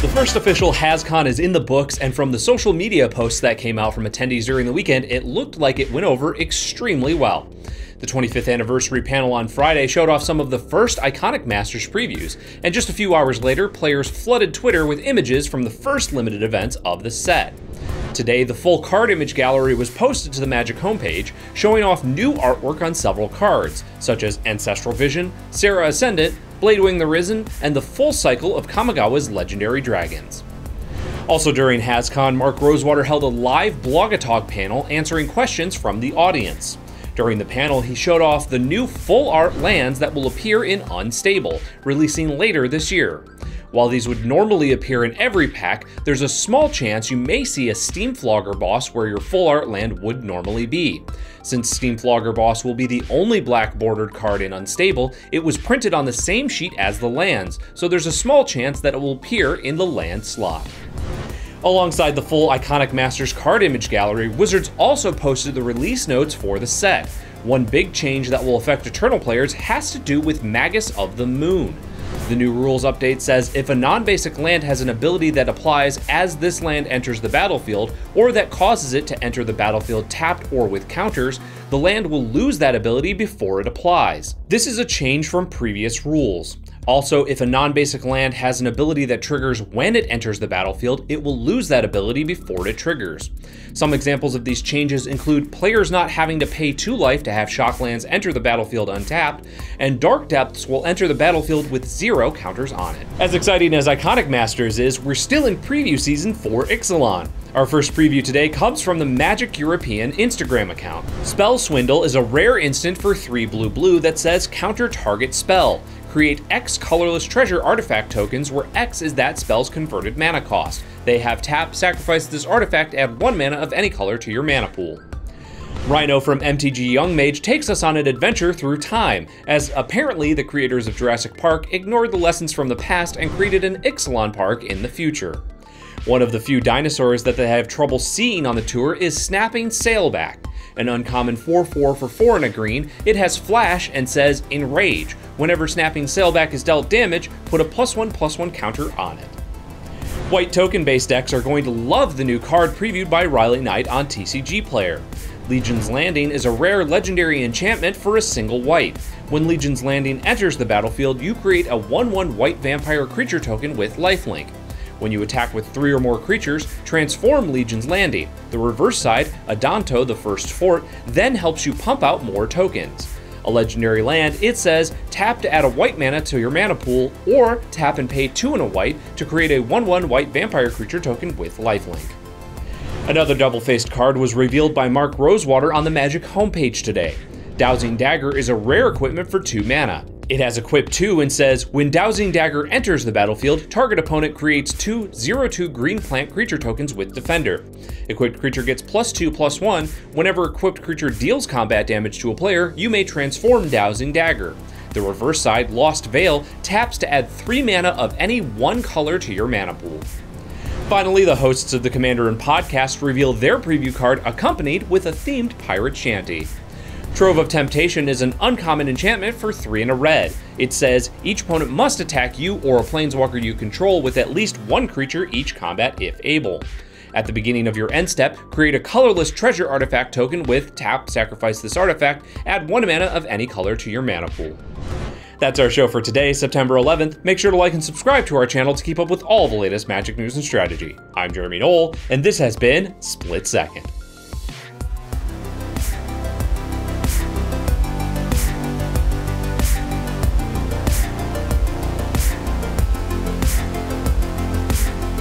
The first official HasCon is in the books, and from the social media posts that came out from attendees during the weekend, it looked like it went over extremely well. The 25th anniversary panel on Friday showed off some of the first iconic Masters previews, and just a few hours later, players flooded Twitter with images from the first limited events of the set. Today, the full card image gallery was posted to the Magic homepage, showing off new artwork on several cards, such as Ancestral Vision, Serra Ascendant, Bladewing the Risen, and the full cycle of Kamigawa's legendary dragons. Also during HasCon, Mark Rosewater held a live Blogatalk panel answering questions from the audience. During the panel, he showed off the new full art lands that will appear in Unstable, releasing later this year. While these would normally appear in every pack, there's a small chance you may see a Steamflogger boss where your full art land would normally be. Since Steamflogger boss will be the only black bordered card in Unstable, it was printed on the same sheet as the lands, so there's a small chance that it will appear in the land slot. Alongside the full iconic Masters card image gallery, Wizards also posted the release notes for the set. One big change that will affect Eternal players has to do with Magus of the Moon. The new rules update says if a non-basic land has an ability that applies as this land enters the battlefield, or that causes it to enter the battlefield tapped or with counters, the land will lose that ability before it applies. This is a change from previous rules. Also, if a non-basic land has an ability that triggers when it enters the battlefield, it will lose that ability before it triggers. Some examples of these changes include players not having to pay 2 life to have shock lands enter the battlefield untapped, and Dark Depths will enter the battlefield with 0 counters on it. As exciting as Iconic Masters is, we're still in preview season for Ixalan. Our first preview today comes from the Magic European Instagram account. Spell Swindle is a rare instant for 3 blue that says counter target spell. Create X colorless treasure artifact tokens where X is that spell's converted mana cost. They have tap, sacrifice this artifact, add 1 mana of any color to your mana pool. Rhino from MTG Young Mage takes us on an adventure through time, as apparently the creators of Jurassic Park ignored the lessons from the past and created an Ixalan park in the future. One of the few dinosaurs that they have trouble seeing on the tour is Snapping Sailback. An uncommon 4/4 for 4 and a green, it has flash and says Enrage. Whenever Snapping Sailback is dealt damage, put a +1/+1 counter on it. White token-based decks are going to love the new card previewed by Riley Knight on TCG Player. Legion's Landing is a rare legendary enchantment for a single white. When Legion's Landing enters the battlefield, you create a 1/1 white vampire creature token with lifelink. When you attack with 3 or more creatures, transform Legion's Landing. The reverse side, Adanto, the first fort, then helps you pump out more tokens. A legendary land, it says tap to add a white mana to your mana pool, or tap and pay 2 and a white to create a 1/1 white vampire creature token with lifelink. Another double-faced card was revealed by Mark Rosewater on the Magic homepage today. Dowsing Dagger is a rare equipment for 2 mana. It has equip 2 and says, when Dowsing Dagger enters the battlefield, target opponent creates 2 0/2 green plant creature tokens with Defender. Equipped creature gets +2/+1. Whenever equipped creature deals combat damage to a player, you may transform Dowsing Dagger. The reverse side, Lost Veil, taps to add 3 mana of any 1 color to your mana pool. Finally, the hosts of the Commander and podcast reveal their preview card accompanied with a themed pirate shanty. Trove of Temptation is an uncommon enchantment for 3 and a red. It says, each opponent must attack you or a planeswalker you control with at least 1 creature each combat if able. At the beginning of your end step, create a colorless treasure artifact token with tap, sacrifice this artifact, add 1 mana of any color to your mana pool. That's our show for today, September 11th. Make sure to like and subscribe to our channel to keep up with all the latest Magic news and strategy. I'm Jeremy Knoll, and this has been Split Second.